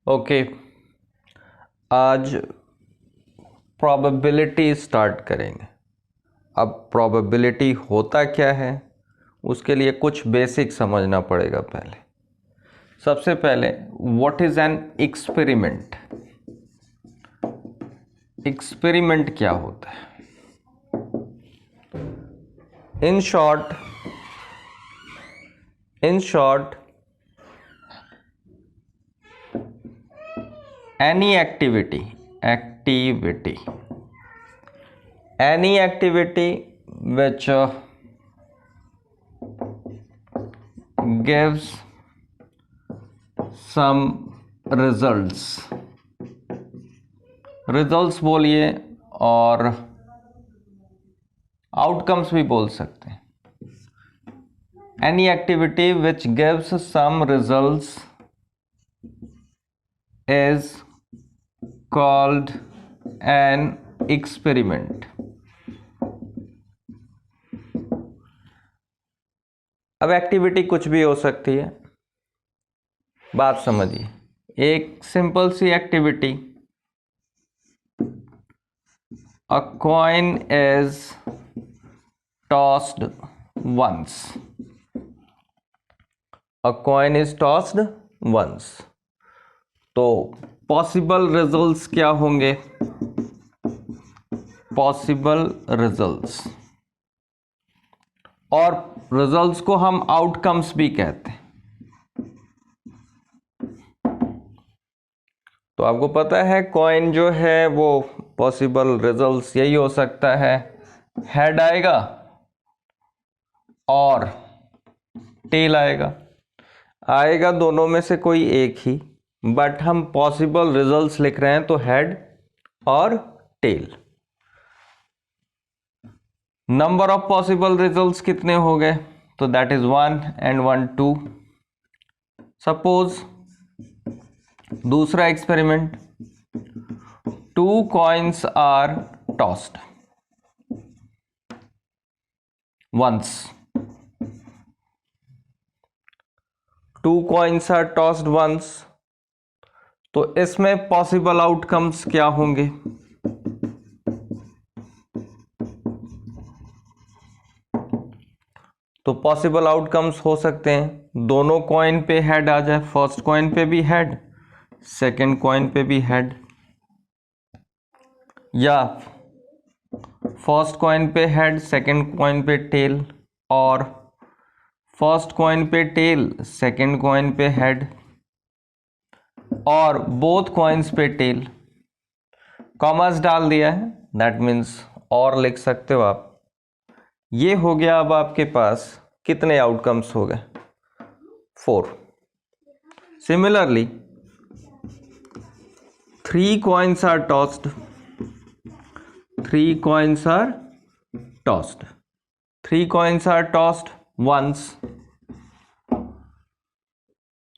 Okay, आज probability start करेंगे। अब प्रोबेबिलिटी होता क्या है उसके लिए कुछ बेसिक समझना पड़ेगा। पहले सबसे पहले what is an experiment. Experiment क्या होता है? In short any activity which gives some results बोलिए और आउटकम्स भी बोल सकते हैं। any activity which gives some results is called an experiment। अब एक्टिविटी कुछ भी हो सकती है, बात समझिए। एक सिंपल सी activity, a coin is tossed once. A coin is tossed once, तो पॉसिबल रिजल्ट्स क्या होंगे? पॉसिबल रिजल्ट्स, और रिजल्ट्स को हम आउटकम्स भी कहते हैं। तो आपको पता है कॉइन जो है वो पॉसिबल रिजल्ट्स यही हो सकता है, हेड आएगा और टेल आएगा दोनों में से कोई एक ही, बट हम पॉसिबल रिजल्ट्स लिख रहे हैं तो हेड और tail. Number of possible results कितने हो गए? तो दैट इज 1 and 1 2। सपोज दूसरा experiment, 2 coins are tossed once. 2 coins are tossed once, तो इसमें पॉसिबल आउटकम्स क्या होंगे? तो पॉसिबल आउटकम्स हो सकते हैं दोनों कॉइन पे हेड आ जाए, फर्स्ट कॉइन पे भी हेड, सेकंड कॉइन पे भी हेड, या फर्स्ट कॉइन पे हेड, सेकंड कॉइन पे टेल, और फर्स्ट कॉइन पे टेल, सेकंड कॉइन पे हेड, और बोथ कॉइन्स पे टेल। कॉमर्स डाल दिया है, दैट मीन्स और लिख सकते हो आप। ये हो गया। अब आपके पास कितने आउटकम्स हो गए? 4। Similarly 3 coins are tossed, 3 coins are tossed, 3 coins are tossed once,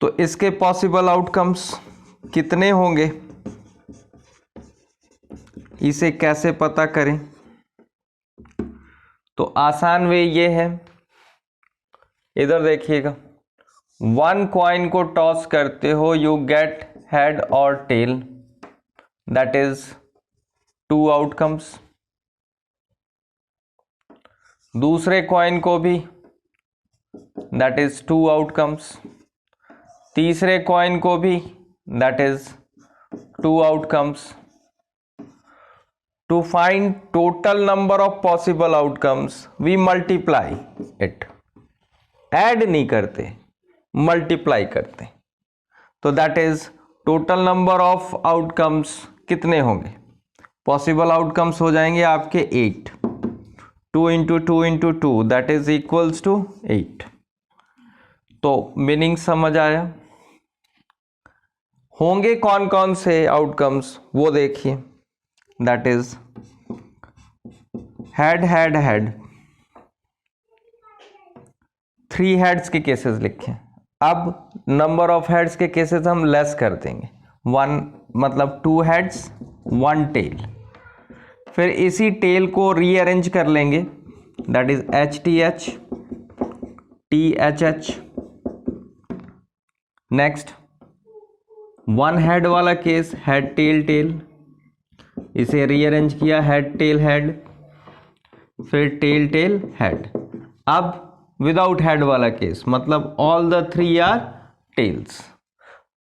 तो इसके पॉसिबल आउटकम्स कितने होंगे? इसे कैसे पता करें? तो आसान वे ये है, इधर देखिएगा। 1 कॉइन को टॉस करते हो, यू गेट हेड और टेल, दैट इज 2 आउटकम्स। दूसरे कॉइन को भी, दैट इज 2 आउटकम्स। तीसरे कॉइन को भी, that is 2 outcomes. To find total number of possible outcomes, we multiply it। Add नहीं करते, मल्टीप्लाई करते। तो that is total number of outcomes कितने होंगे? पॉसिबल आउटकम्स हो जाएंगे आपके 8। 2 into 2 into 2 that is equals to 8। तो मीनिंग समझ आया? होंगे कौन कौन से आउटकम्स वो देखिए, that is head head head, 3 heads के केसेस लिखे। अब नंबर ऑफ हेड्स के केसेस हम लेस कर देंगे, 1 मतलब 2 हेड्स 1 टेल। फिर इसी टेल को रीअरेंज कर लेंगे, that is HTH THH। Next one head वाला केस हेड टेल टेल, इसे रीअरेंज किया हेड टेल हेड, फिर टेल टेल हेड। अब विदाउट हेड वाला केस मतलब all the three are tails.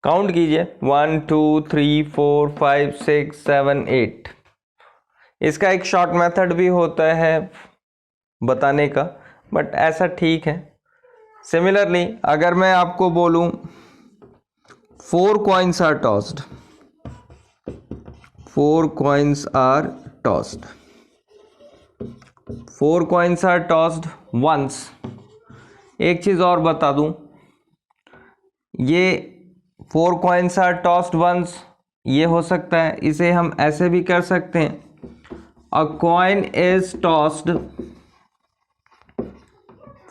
Count कीजिए 1 2 3 4 5 6 7 8। इसका एक शॉर्ट मेथड भी होता है बताने का, बट ऐसा ठीक है। सिमिलरली अगर मैं आपको बोलूं 4 coins are tossed, 4 coins are tossed, 4 coins are tossed once. एक चीज और बता दूं, ये 4 कॉइन्स आर टॉस्ड वंस ये हो सकता है, इसे हम ऐसे भी कर सकते हैं, अ कॉइन इज टॉस्ड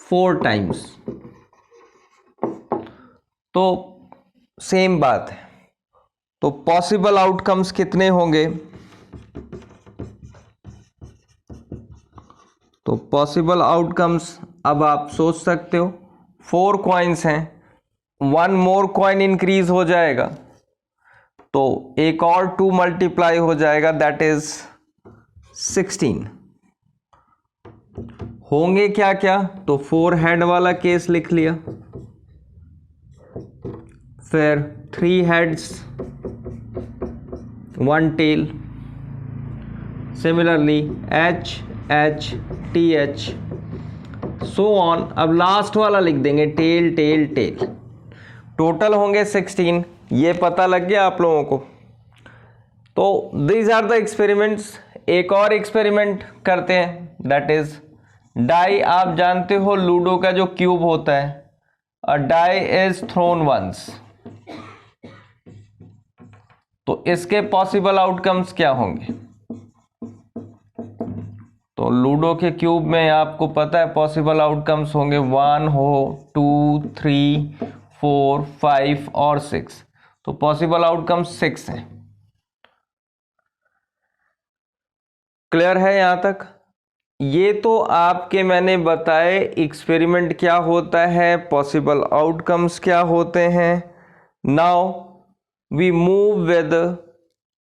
4 टाइम्स। तो सेम बात है। तो पॉसिबल आउटकम्स कितने होंगे? तो पॉसिबल आउटकम्स अब आप सोच सकते हो, 4 कॉइन्स हैं, 1 मोर कॉइन इंक्रीज हो जाएगा तो एक और 2 मल्टीप्लाई हो जाएगा, दैट इज 16। होंगे क्या क्या? तो 4 हेड वाला केस लिख लिया, फिर 3 heads 1 tail, similarly H H T H so on. अब लास्ट वाला लिख देंगे टेल टेल टेल। टोटल होंगे 16, ये पता लग गया आप लोगों को। तो दीज आर द एक्सपेरिमेंट्स। एक और एक्सपेरिमेंट करते हैं, दैट इज डाई। आप जानते हो लूडो का जो क्यूब होता है, अ डाई इज थ्रोन वंस। तो इसके पॉसिबल आउटकम्स क्या होंगे? तो लूडो के क्यूब में आपको पता है पॉसिबल आउटकम्स होंगे 1 हो, 2 3 4 5 और 6। तो पॉसिबल आउटकम्स 6 हैं। क्लियर है यहां तक? ये तो आपके मैंने बताए एक्सपेरिमेंट क्या होता है, पॉसिबल आउटकम्स क्या होते हैं। Now we move with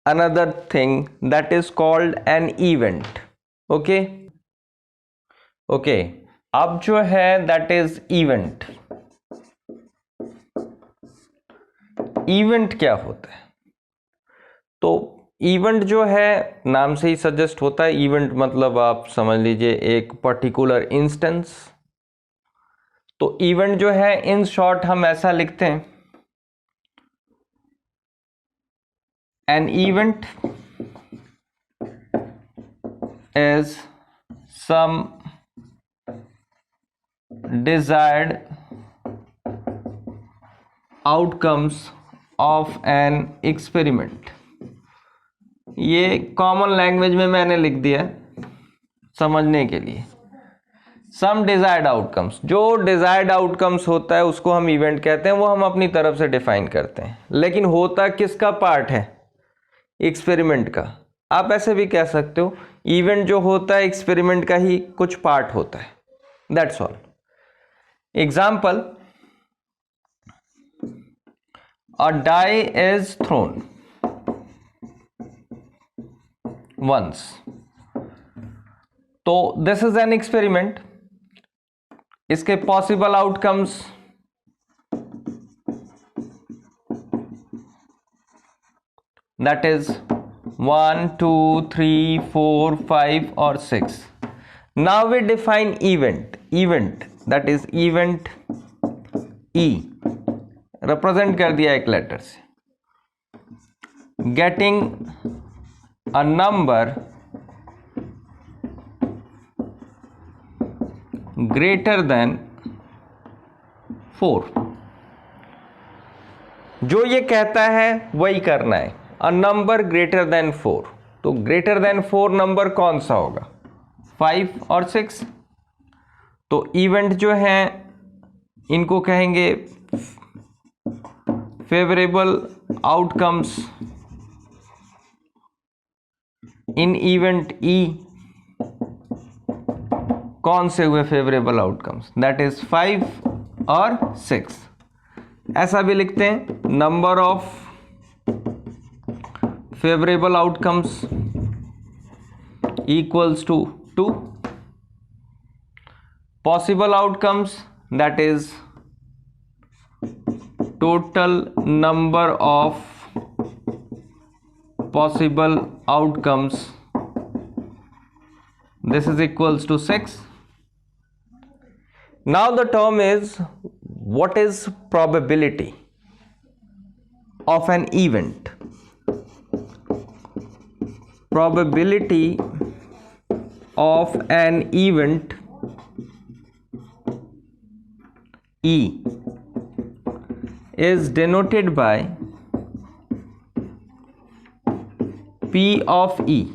another thing that is called an event. Okay okay, अब जो है दैट इज इवेंट। इवेंट क्या होता है? तो इवेंट जो है नाम से ही सजेस्ट होता है, इवेंट मतलब आप समझ लीजिए एक पर्टिकुलर इंस्टेंस। तो इवेंट जो है इन शॉर्ट हम ऐसा लिखते हैं, an event is some desired outcomes of an experiment। ये कॉमन लैंग्वेज में मैंने लिख दिया है समझने के लिए। सम डिजायर्ड आउटकम्स, जो डिजायर्ड आउटकम्स होता है उसको हम इवेंट कहते हैं, वो हम अपनी तरफ से डिफाइन करते हैं। लेकिन होता किसका पार्ट है? एक्सपेरिमेंट का। आप ऐसे भी कह सकते हो इवेंट जो होता है एक्सपेरिमेंट का ही कुछ पार्ट होता है, that's all. Example, a die is thrown once। तो this is an experiment। इसके possible outcomes that is 1 2 3 4 5 और 6। Now we define event that is event E, represent कर दिया एक लेटर से। Getting a number greater than 4। जो ये कहता है वही करना है, अ नंबर ग्रेटर देन 4। तो ग्रेटर देन 4 नंबर कौन सा होगा? 5 और 6। तो इवेंट जो है इनको कहेंगे favourable outcomes in event E. कौन से हुए फेवरेबल आउटकम्स? दैट इज 5 और 6। ऐसा भी लिखते हैं number of favorable outcomes equals to 2. Possible outcomes, that is total number of possible outcomes, this is equals to 6. Now the term is, what is probability of an event? Probability of an event E is denoted by P of E.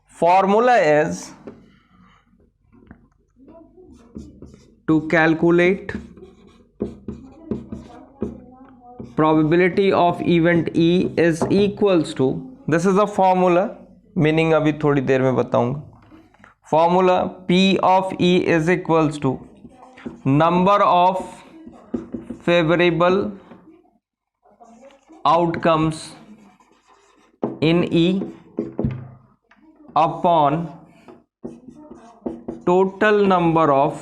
Formula is, to calculate probability of event E is equals to, this is a formula, meaning अभी थोड़ी देर में बताऊंगा. Formula P of E is equals to number of favorable outcomes in E upon total number of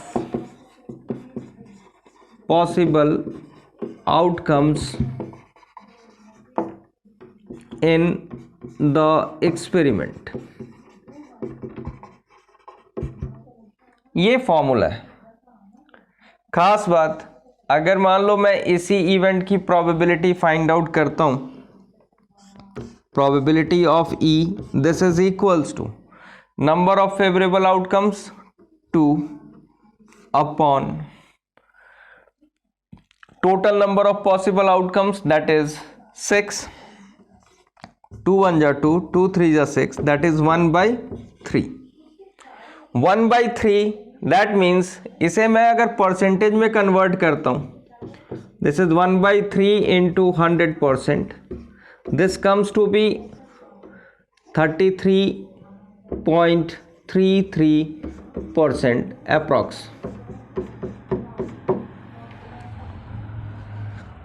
possible outcomes in the experiment. ये formula है. खास बात, अगर मान लो मैं इसी इवेंट की प्रोबेबिलिटी फाइंड आउट करता हूं, probability of E, this is equals to number of favorable outcomes 2 upon total number of possible outcomes, that is 6. 2 1 जा 2, 2 3 जा 6, that is 1/3. 1/3, that means इसे मैं अगर परसेंटेज में कन्वर्ट करता हूं, this is 1/3 into 100%. This comes to be 33.33% approx.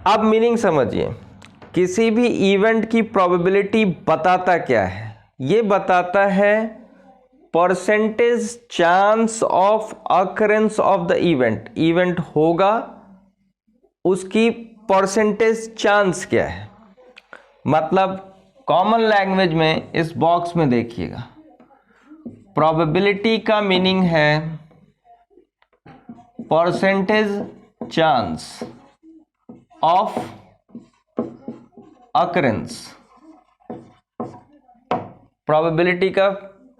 अब meaning समझिए, किसी भी इवेंट की प्रोबेबिलिटी बताता क्या है? ये बताता है percentage chance of occurrence of the event. Event होगा, उसकी परसेंटेज चांस क्या है. मतलब कॉमन लैंग्वेज में इस बॉक्स में देखिएगा, प्रोबेबिलिटी का मीनिंग है percentage chance of occurrence. Probability का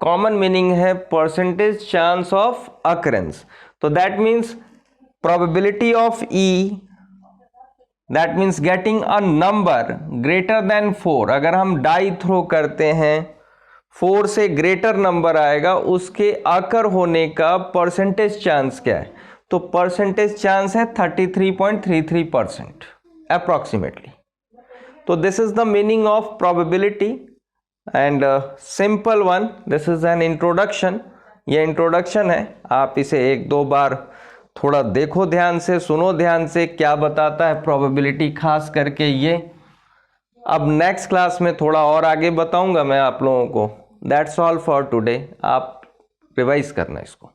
कॉमन मीनिंग है परसेंटेज चांस ऑफ अकरेंस. तो that means probability of E, that means getting a number greater than 4. अगर हम डाई थ्रो करते हैं, 4 से ग्रेटर नंबर आएगा, उसके अकर होने का परसेंटेज चांस क्या है? तो परसेंटेज चांस है 33.33% अप्रॉक्सीमेटली. तो this is the meaning of probability and simple one. This is an introduction. ये इंट्रोडक्शन है, आप इसे 1-2 बार थोड़ा देखो ध्यान से, सुनो ध्यान से, क्या बताता है प्रोबेबिलिटी, खास करके ये. अब नेक्स्ट क्लास में थोड़ा और आगे बताऊंगा मैं आप लोगों को. That's all for today. आप रिवाइज करना इसको.